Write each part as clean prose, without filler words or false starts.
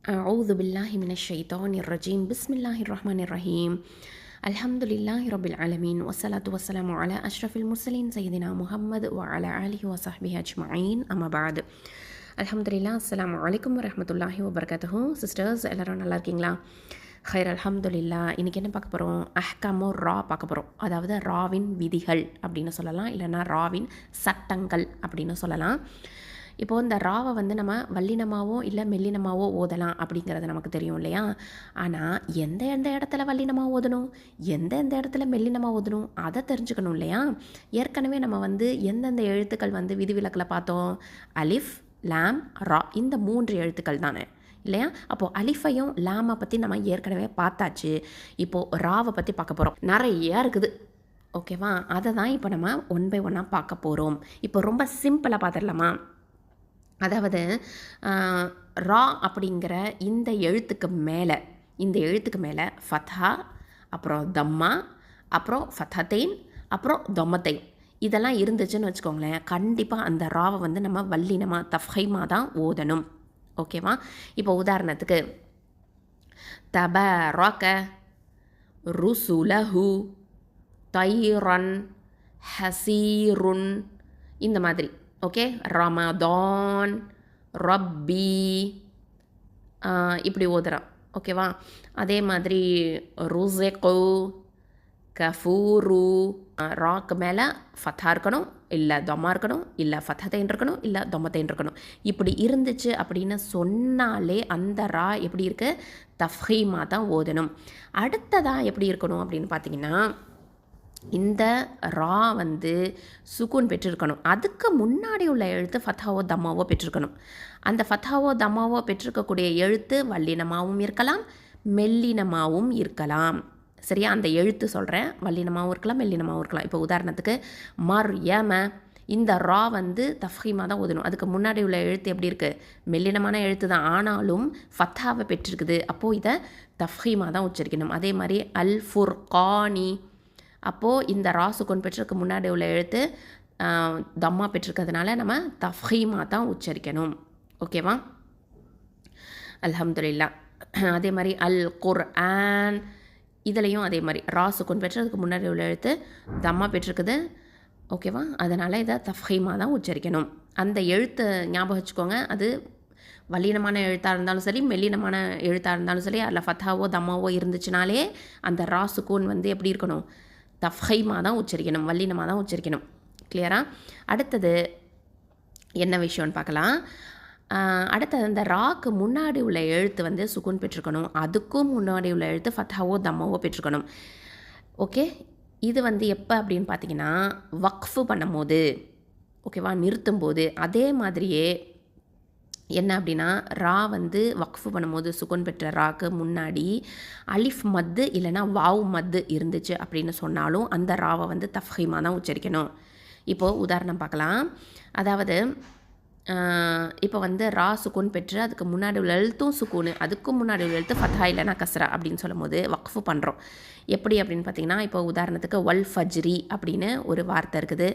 أعوذ بالله من الشيطان الرجيم بسم الله الرحمن الرحيم الحمد لله رب العالمين والصلاة والسلام على أشرف المرسلين سيدنا محمد وعلى آله وصحبه أجمعين أما بعد அல்ஹம்துலில்லாஹ் அஸ்ஸலாமு அலைக்கும் வரஹ்மத்துல்லாஹி வபரகாத்துஹு. சிஸ்டர்ஸ் எல்லோரும் நல்லா இருக்கீங்களா? ஹைர் அல்ஹம்துலில்லாஹ். இன்றைக்கி என்ன பார்க்க போகிறோம்? அஹ்காமு ரா பார்க்க போகிறோம். அதாவது ராவின் விதிகள் அப்படின்னு சொல்லலாம், இல்லைனா ராவின் சட்டங்கள் அப்படின்னு சொல்லலாம். இப்போது இந்த ராவை வந்து நம்ம வல்லினமாவோ இல்லை மெல்லினமாவோ ஓதலாம் அப்படிங்கிறது நமக்கு தெரியும் இல்லையா? ஆனால் எந்த இடத்துல வல்லினமாக ஓதணும், எந்த இடத்துல மெல்லினமாக ஓதணும் அதை தெரிஞ்சுக்கணும் இல்லையா? ஏற்கனவே நம்ம வந்து எந்தெந்த எழுத்துக்கள் வந்து விதிவிலக்கில் பார்த்தோம். அலிஃப், லாம், ரா, இந்த 3 எழுத்துக்கள் தானே இல்லையா? அப்போது அலிஃபையும் லாமை பற்றி நம்ம ஏற்கனவே பார்த்தாச்சு. இப்போது ராவை பற்றி பார்க்க போகிறோம். நிறையா இருக்குது, ஓகேவா? அதை தான் இப்போ நம்ம ஒன் பை ஒன்னாக பார்க்க போகிறோம். இப்போ ரொம்ப சிம்பிளாக பார்த்துடலாமா? அதாவது ரா அப்படிங்கிற இந்த எழுத்துக்கு மேலே ஃபத்ஹா, அப்புறம் தம்மா, அப்புறம் ஃபத்தத்தைன், அப்புறம் தொம்மத்தைன், இதெல்லாம் இருந்துச்சுன்னு வச்சுக்கோங்களேன், கண்டிப்பாக அந்த ராவை வந்து நம்ம வல்லினமாக தஃப்ஹீமாக தான் ஓதணும், ஓகேவா? இப்போ உதாரணத்துக்கு தபரக, ருசுலஹு, தைரன், ஹசீருன், இந்த மாதிரி. ஓகே, ரமதான், ரப்பி, இப்படி ஓதுறான், ஓகேவா? அதே மாதிரி ருஸிகு, கஃபூரு, ராக்கு மேலே ஃபத்தா இருக்கணும், இல்லை தொம்மா இருக்கணும், இல்லை ஃபத்தத்தைன் இருக்கணும், இல்லை தொம்மத்தைன் இருக்கணும். இப்படி இருந்துச்சு அப்படின்னு சொன்னாலே அந்த ரா எப்படி இருக்குது? தஃப்ஹீமாக தான் ஓதணும். அடுத்ததாக எப்படி இருக்கணும் அப்படின்னு பார்த்தீங்கன்னா, இந்த ரா வந்து சுக்கூன் பெற்றிருக்கணும். அதுக்கு முன்னாடி உள்ள எழுத்து ஃபத்தாவோ தம்மாவோ பெற்றிருக்கணும். அந்த ஃபத்தாவோ தம்மாவோ பெற்றிருக்கக்கூடிய எழுத்து வல்லினமாகவும் இருக்கலாம், மெல்லினமாகவும் இருக்கலாம். சரியா? அந்த எழுத்து சொல்கிறேன், வல்லினமாகவும் இருக்கலாம், மெல்லினமாகவும் இருக்கலாம். இப்போ உதாரணத்துக்கு மர்யம, இந்த ரா வந்து தஃப்ஹீமாக தான் ஓதணும். அதுக்கு முன்னாடி உள்ள எழுத்து எப்படி இருக்குது? மெல்லினமான எழுத்து தான், ஆனாலும் ஃபத்தாவை பெற்றிருக்குது. அப்போது இதை தஃப்ஹீமாக தான் உச்சரிக்கணும். அதே மாதிரி அல் ஃபுர்கானி, அப்போது இந்த ரா சுக்கூன் பெற்றிருக்கு முன்னாடி உள்ள எழுத்து தம்மா பெற்றிருக்கிறதுனால நம்ம தஃப்ஹீமாக தான் உச்சரிக்கணும், ஓகேவா? அல்ஹம்துலில்லாஹ். அதே மாதிரி அல் குர்ஆன், இதுலேயும் அதே மாதிரி ரா சுக்கூன் பெற்றதுக்கு முன்னாடி உள்ள எழுத்து தம்மா பெற்றிருக்குது, ஓகேவா? அதனால் இதை தஃப்ஹீமாக தான் உச்சரிக்கணும். அந்த எழுத்து ஞாபகம் வச்சுக்கோங்க. அது வல்லினமான எழுத்தாக இருந்தாலும் சரி, மெல்லினமான எழுத்தாக இருந்தாலும் சரி, அதில் ஃபத்தாவோ தம்மாவோ இருந்துச்சுனாலே அந்த ரா சுக்கூன் வந்து எப்படி இருக்கணும்? தஃப்ஹீமாக தான் உச்சரிக்கணும், வல்லினமாக தான் உச்சரிக்கணும். கிளியரா? அடுத்தது என்ன விஷயம்னு பார்க்கலாம். அடுத்தது அந்த ராக்கு முன்னாடி உள்ள எழுத்து வந்து சுக்கூன் பெற்றிருக்கணும், அதுக்கும் முன்னாடி உள்ள எழுத்து ஃபத்தாவோ தம்மாவோ பெற்றிருக்கணும், ஓகே? இது வந்து எப்போ அப்படின்னு பார்த்தீங்கன்னா, வக்ஃபு பண்ணும்போது, ஓகேவா, நிறுத்தும்போது. அதே மாதிரியே என்ன அப்படின்னா, ரா வந்து வக்ஃபு பண்ணும்போது சுக்கூன் பெற்ற ராக்கு முன்னாடி அலிஃப் மத்து இல்லைனா வாவ் மத்து இருந்துச்சு அப்படின்னு சொன்னாலும் அந்த ராவை வந்து தஃப்ஹீமாக தான் உச்சரிக்கணும். இப்போது உதாரணம் பார்க்கலாம். அதாவது இப்போ வந்து ரா சுக்கூன் பெற்று அதுக்கு முன்னாடி உள்ள எழுத்தும் சுக்கூனு, அதுக்கும் முன்னாடி உள்ள எழுத்து ஃபத்தா இல்லைனா கஸ்ரா அப்படின்னு சொல்லும் போது வக்ஃபு பண்ணுறோம். எப்படி அப்படின்னு பார்த்தீங்கன்னா, இப்போ உதாரணத்துக்கு வல் ஃபஜ்ரி அப்படின்னு ஒரு வார்த்தை இருக்குது.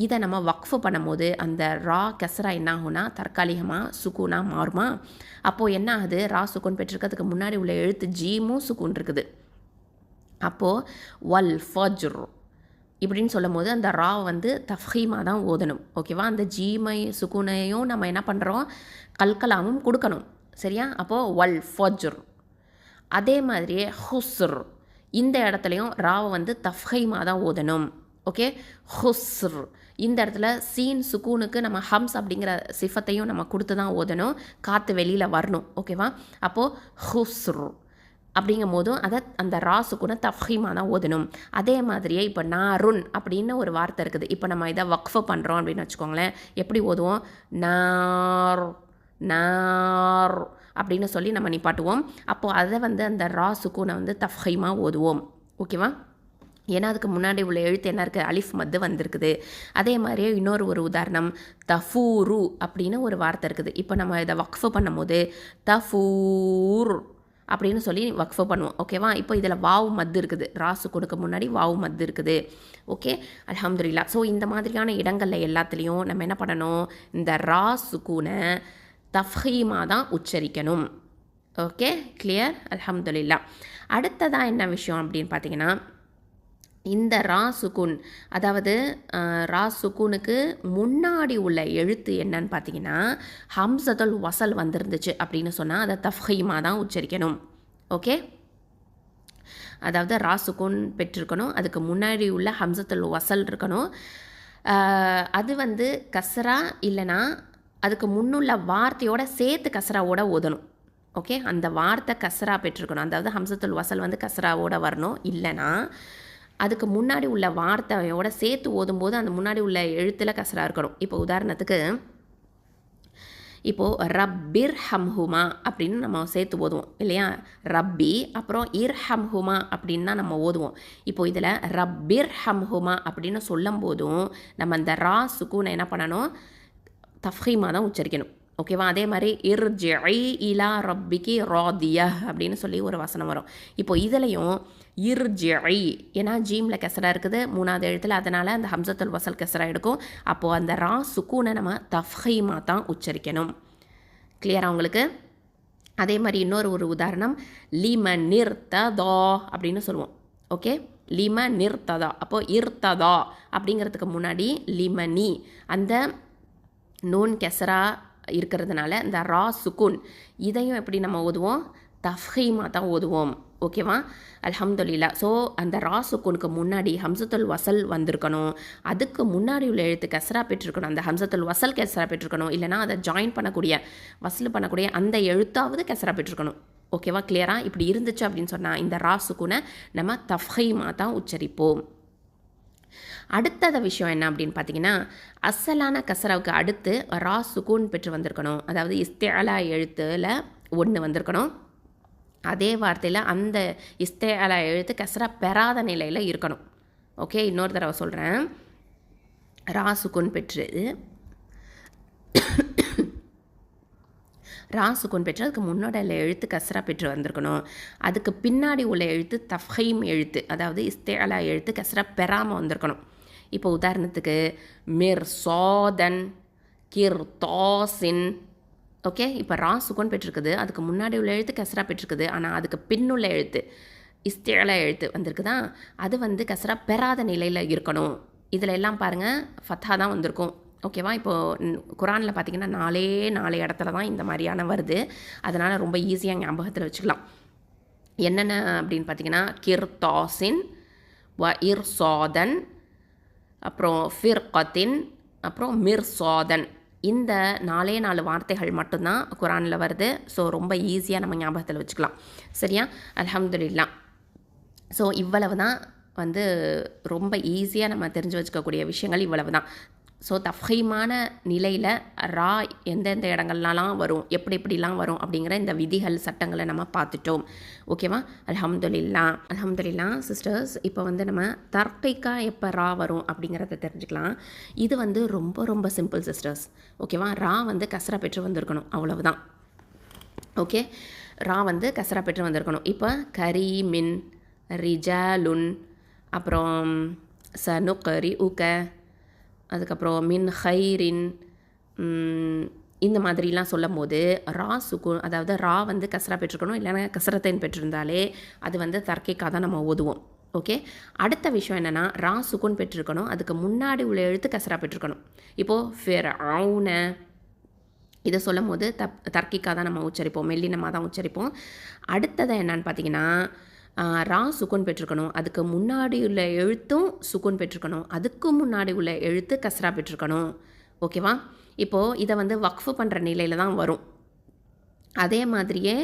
இதை நம்ம வக்ஃபு பண்ணும்போது அந்த ரா கஸ்ரா என்ன ஆகும்னா தற்காலிகமாக சுக்கூனாக மாறுமா? அப்போது என்ன ஆகுது? ரா சுக்கூன் பெற்றிருக்கிறதுக்கு முன்னாடி உள்ள எழுத்து ஜீமும் சுக்கூன் இருக்குது. அப்போது வல் ஃபஜ்ர் இப்படின்னு சொல்லும் போது அந்த ரா வந்து தஃப்ஹீமாக தான் ஓதணும், ஓகேவா? அந்த ஜீமை சுக்கூனையும் நம்ம என்ன பண்ணுறோம்? கல்கலாமும் கொடுக்கணும், சரியா? அப்போது வல் ஃபஜ்ர். அதே மாதிரியே ஹுஸ்ர், இந்த இடத்துலையும் ராவை வந்து தஃப்ஹீமாக தான் ஓதணும், ஓகே? ஹுஸ்ர், இந்த இடத்துல சீன் சுக்கூனுக்கு நம்ம ஹம்ஸ் அப்படிங்கிற சிஃபத்தையும் நம்ம கொடுத்து தான் ஓதணும், காற்று வெளியில் வரணும், ஓகேவா? அப்போது ஹுஸ்ர் அப்படிங்கும் போதும் அதை அந்த ரா சுக்கூனை தஃப்ஹீமாக தான் ஓதணும். அதே மாதிரியே இப்போ நாருன் அப்படின்னு ஒரு வார்த்தை இருக்குது. இப்போ நம்ம இதை வக்ஃபு பண்ணுறோம் அப்படின்னு வச்சுக்கோங்களேன், எப்படி ஓதுவோம்? நார் நார் அப்படின்னு சொல்லி நம்ம நிப்பாட்டுவோம். அப்போது அதை வந்து அந்த ரா சுக்கூனை வந்து தஃப்ஹீமாக ஓதுவோம், ஓகேவா? ஏன்னா அதுக்கு முன்னாடி உள்ள எழுத்து என்ன இருக்குது? அலிஃப் மத்து வந்திருக்குது. அதே மாதிரியே இன்னொரு ஒரு உதாரணம் தஃபூரு அப்படின்னு ஒரு வார்த்தை இருக்குது. இப்போ நம்ம இதை வக்ஃபு பண்ணும் போது தஃபூர் அப்படின்னு சொல்லி வக்ஃபு பண்ணுவோம், ஓகேவா? இப்போ இதில் வாவு மத்து இருக்குது, ரா சுக்கூனுக்கு முன்னாடி வாவு மத்து இருக்குது, ஓகே? அல்ஹம்துலில்லாஹ். ஸோ இந்த மாதிரியான இடங்களில் எல்லாத்துலேயும் நம்ம என்ன பண்ணணும்? இந்த ரா சுக்கூனை தஃப்ஹீமாக தான் உச்சரிக்கணும், ஓகே, கிளியர், அல்ஹம்துலில்லா. அடுத்ததாக என்ன விஷயம் அப்படின்னு பார்த்தீங்கன்னா, இந்த ரா சுக்கூன், அதாவது ரா சுக்கூனுக்கு முன்னாடி உள்ள எழுத்து என்னன்னு பார்த்தீங்கன்னா ஹம்சத்துல் வசல் வந்திருந்துச்சு அப்படின்னு சொன்னால் அதை தஃப்ஹீமாக தான் உச்சரிக்கணும். ஓகே, அதாவது ரா சுக்கூன் பெற்றிருக்கணும், அதுக்கு முன்னாடி உள்ள ஹம்சத்துல் வசல் இருக்கணும். அது வந்து கஸ்ரா இல்லைனா அதுக்கு முன்னுள்ள வார்த்தையோட சேர்த்து கஸ்ராவோட ஓதணும். ஓகே, அந்த வார்த்தை கஸ்ரா பெற்றிருக்கணும், அதாவது ஹம்சத்துல் வசல் வந்து கஸ்ராவோட வரணும். இல்லைனா அதுக்கு முன்னாடி உள்ள வார்த்தையோட சேர்த்து ஓதும்போது அந்த முன்னாடி உள்ள எழுத்தில் கஸ்ரா இருக்கணும். இப்போ உதாரணத்துக்கு இப்போது ரப்பிர் ஹம்ஹுமா அப்படின்னு நம்ம சேர்த்து ஓதுவோம் இல்லையா, ரப்பி அப்புறம் இர்ஹம்ஹுமா அப்படின்னு தான் நம்ம ஓதுவோம். இப்போது இதில் ரப்பிர் ஹம்ஹுமா அப்படின்னு சொல்லும் போதும் நம்ம அந்த ரா சுக்கூனை என்ன பண்ணணும், தஃப்ஹீமாக தான் உச்சரிக்கணும். ஓகேவா, அதே மாதிரி இர்ஜிஇ இலா ரப்பிக்கு ராதியா அப்படின்னு சொல்லி ஒரு வசனம் வரும். இப்போ இதுலையும் இர்ஜிஇ, ஏன்னா ஜீமில் கெசரா இருக்குது 3வது எழுத்தில், அதனால் அந்த ஹம்சத்துல் வசல் கெசரா எடுக்கும். அப்போது அந்த ரா சுக்கூனை நம்ம தஃப்ஹீமாக தான் உச்சரிக்கணும். கிளியரா உங்களுக்கு? அதே மாதிரி இன்னொரு உதாரணம் லிம நிர்ததா அப்படின்னு சொல்லுவோம். ஓகே, லிம நிர்ததா, அப்போது இர்ததா அப்படிங்கிறதுக்கு முன்னாடி லிமனி, அந்த நூன் கெசரா இருக்கிறதுனால இந்த ரா சுக்கூன் இதையும் எப்படி நம்ம ஓதுவோம், தஃப்ஹீமாக தான் ஓதுவோம். ஓகேவா, அல்ஹம்துலில்லா. ஸோ அந்த ரா சுக்கூனுக்கு முன்னாடி ஹம்சத்துல் வசல் வந்திருக்கணும், அதுக்கு முன்னாடி உள்ள எழுத்து கஸ்ரா பெற்றிருக்கணும், அந்த ஹம்சத்துல் வசல் கஸ்ரா பெற்றிருக்கணும், இல்லைனா அதை ஜாயின் பண்ணக்கூடிய வசல் பண்ணக்கூடிய அந்த எழுத்தாவது கஸ்ரா பெற்றிருக்கணும். ஓகேவா, கிளியரா? இப்படி இருந்துச்சு அப்படின்னு சொன்னால் இந்த ரா சுக்கூனை நம்ம தஃப்ஹீமாக தான் உச்சரிப்போம். அடுத்தத விஷயம் என்ன அப்படின்னு பார்த்தீங்கன்னா, அசலான கசராவுக்கு அடுத்து ரா சுக்கூன் பெற்று வந்திருக்கணும், அதாவது இஸ்திஅலா எழுத்தில் 1 வந்திருக்கணும். அதே வார்த்தையில் அந்த இஸ்திஅலா எழுத்து கசரா பெறாத நிலையில் இருக்கணும். ஓகே, இன்னொரு தடவை சொல்கிறேன். ரா சுக்கூன் பெற்று ரா சுக்கூன் பெற்று அதுக்கு முன்னோட எழுத்து கஸ்ரா பெற்று வந்திருக்கணும், அதுக்கு பின்னாடி உள்ள எழுத்து தஃப்ஹீம் எழுத்து, அதாவது இஸ்திஅலா எழுத்து கஸ்ரா பெறாமல் வந்திருக்கணும். இப்போ உதாரணத்துக்கு மிர்சாதன், கிர்தாசின். ஓகே, இப்போ ரா சுக்கூன் பெற்றிருக்குது, அதுக்கு முன்னாடி உள்ள எழுத்து கஸ்ரா பெற்றிருக்குது, ஆனால் அதுக்கு பின்னுள்ள எழுத்து இஸ்திஅலா எழுத்து வந்திருக்குதா, அது வந்து கஸ்ரா பெறாத நிலையில் இருக்கணும். இதில் எல்லாம் பாருங்கள் ஃபத்தா தான் வந்திருக்கும். ஓகேவா, இப்போது குரானில் பார்த்திங்கன்னா 4 இடத்துல தான் இந்த மாதிரியான வருது, அதனால் ரொம்ப ஈஸியாக ஞாபகத்தில் வச்சுக்கலாம். என்னென்ன அப்படின்னு பார்த்திங்கன்னா கிர்தாசின், வ இர்சாதன், அப்புறம் ஃபிர்கத்தின், அப்புறம் மிர்சாதன். இந்த 4 வார்த்தைகள் மட்டும்தான் குரானில் வருது. ஸோ ரொம்ப ஈஸியாக நம்ம ஞாபகத்தில் வச்சுக்கலாம். சரியா, அல்ஹம்துலில்லா. ஸோ இவ்வளவு தான் வந்து ரொம்ப ஈஸியாக நம்ம தெரிஞ்சு வச்சுக்கக்கூடிய விஷயங்கள் இவ்வளவு தான். ஸோ தஃப்ஹீமான நிலையில் ரா எந்தெந்த இடங்கள்லாம் வரும், எப்படிலாம் வரும் அப்படிங்கிற இந்த விதிகள் சட்டங்களை நம்ம பார்த்துட்டோம். ஓகேவா, அல்ஹம்துலில்லா சிஸ்டர்ஸ். இப்போ வந்து நம்ம தர்கீக்கா எப்போ ரா வரும் அப்படிங்கிறத தெரிஞ்சுக்கலாம். இது வந்து ரொம்ப ரொம்ப சிம்பிள் சிஸ்டர்ஸ். ஓகேவா, ரா வந்து கஸ்ரா பெற்று வந்திருக்கணும், அவ்வளவுதான். ஓகே, ரா வந்து கஸ்ரா பெற்று வந்திருக்கணும். இப்போ கரீமின், ரிஜாலுன், அப்புறம் சனுகரி உக, அதுக்கப்புறம் மின் ஹைரின், இந்த மாதிரிலாம் சொல்லும் போது ரா சுக்கூன், அதாவது ரா வந்து கஸ்ரா பெற்றிருக்கணும், இல்லைனா கஸ்ரத்தைன் பெற்றிருந்தாலே அது வந்து தர்கீக்காக தான் நம்ம ஓதுவோம். ஓகே, அடுத்த விஷயம் என்னென்னா ரா சுக்கூன் பெற்றிருக்கணும், அதுக்கு முன்னாடி உள்ள எழுத்து கஸ்ரா பெற்றிருக்கணும். இப்போது ஃபிர்அவுன இதை சொல்லும் போது தர்கீக்காக தான் நம்ம உச்சரிப்போம், மெல்லினமாக தான் உச்சரிப்போம். அடுத்தது என்னன்னு பார்த்தீங்கன்னா ரா சுக்கூன் பெற்றிருக்கணும், அதுக்கு முன்னாடி உள்ள எழுத்தும் சுக்கூன் பெற்றிருக்கணும், அதுக்கு முன்னாடி உள்ள எழுத்து கஸ்ரா பெற்றிருக்கணும். ஓகேவா, இப்போது இதை வந்து வக்ஃபு பண்ணுற நிலையில் தான் வரும். அதே மாதிரியே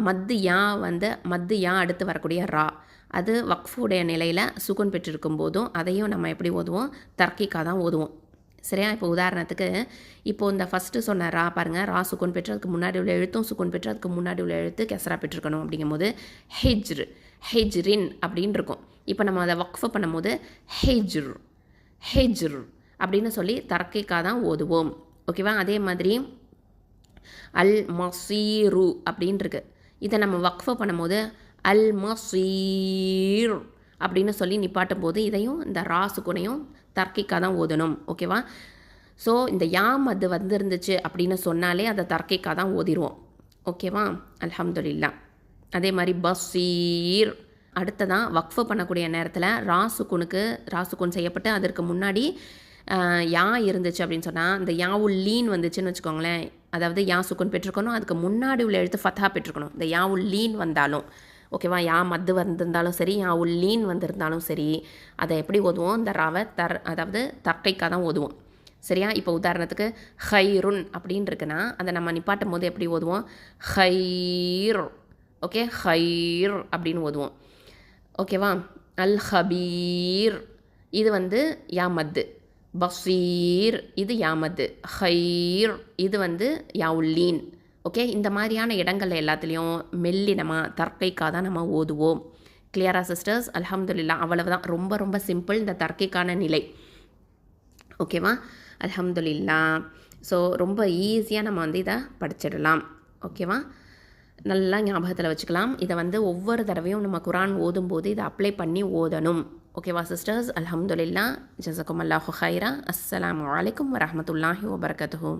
மத்து யா அடுத்து வரக்கூடிய ரா, அது வக்ஃபுடைய நிலையில் சுக்கூன் பெற்றிருக்கும் போதும் அதையும் நம்ம எப்படி ஓதுவோம், தர்கீக்காக தான் ஓதுவோம். சரியா, இப்போ உதாரணத்துக்கு இப்போது இந்த ஃபஸ்ட்டு சொன்ன ரா பாருங்கள், ரா சுக்கூன் பெற்று அதுக்கு முன்னாடி உள்ள எழுத்தும் சுக்கூன் பெற்று அதுக்கு முன்னாடி உள்ள எழுத்து கெஸ்ரா பெற்றிருக்கணும். அப்படிங்கும்போது ஹெஜ்ரின் அப்படின்னு இருக்கும். இப்போ நம்ம அதை வக்ஃபு பண்ணும்போது ஹெஜ்ர் அப்படின்னு சொல்லி தர்கீக்காக தான் ஓதுவோம். ஓகேவா, அதே மாதிரி அல் மசீரு அப்படின்னு இருக்கு, இதை நம்ம வக்ஃபு பண்ணும்போது அல் மசீர் அப்படின்னு சொல்லி நிப்பாட்டும் போது இதையும் இந்த ரா சுக்கூனையும் தர்கீக்காக தான் ஓதணும். ஓகேவா, ஸோ இந்த யாம் அது வந்துருந்துச்சு அப்படின்னு சொன்னாலே அதை தர்கீக்காக தான் ஓதிடுவோம். ஓகேவா? அல்ஹம்துலில்லா. அதே மாதிரி பஸீர். அடுத்ததான் வக்ஃபு பண்ணக்கூடிய நேரத்தில் ராசுக்குன் செய்யப்பட்டு அதற்கு முன்னாடி யா இருந்துச்சு அப்படின்னு சொன்னால், இந்த யாவுல் லீன் வந்துச்சுன்னு வச்சுக்கோங்களேன். அதாவது யா சுக்குன் பெற்றிருக்கணும், அதுக்கு முன்னாடி உள்ள எழுத்து ஃபத்தா பெற்றிருக்கணும். இந்த யாவுல் லீன் வந்தாலும் ஓகேவா, யா மத்து வந்திருந்தாலும் சரி, யாவுல் லீன் வந்திருந்தாலும் சரி, அதை எப்படி ஓதுவோம்? இந்த ராவை அதாவது தர்க்கைக்காக தான் ஓதுவோம். சரியா? இப்போ உதாரணத்துக்கு ஹைருன் அப்படின்னு இருக்குன்னா, அதை நம்ம நிப்பாட்டும் போது எப்படி ஓதுவோம்? ஹைர். ஓகே, ஹைர் அப்படின்னு ஓதுவோம். ஓகேவா? அல் ஹபீர் இது வந்து யாமத்து. பஸீர் இது யாமத்து. ஹைர் இது வந்து யாவுல்லீன். ஓகே, இந்த மாதிரியான இடங்கள் எல்லாத்துலேயும் மெல்லினமாக தர்க்கைக்காக தான் நம்ம ஓதுவோம். கிளியரா சிஸ்டர்ஸ்? அல்ஹம்துலில்லா. அவ்வளவுதான். ரொம்ப ரொம்ப சிம்பிள் இந்த தர்க்கைக்கான நிலை. ஓகேவா? அல்ஹம்துலில்லா. ஸோ ரொம்ப ஈஸியாக நம்ம வந்து இதை படிச்சிடலாம். ஓகேவா? நல்லா ஞாபகத்தில் வச்சுக்கலாம். இதை வந்து ஒவ்வொரு தடவையும் நம்ம குரான் ஓதும்போது இதை அப்ளை பண்ணி ஓதணும். ஓகேவா சிஸ்டர்ஸ்? அல்ஹம்துலில்லா. ஜஸகுமுல்லாஹு ஹைரா. அஸ்ஸலாமு அலைக்கும் வரஹ்மத்துல்லாஹி வபரகாத்துஹு.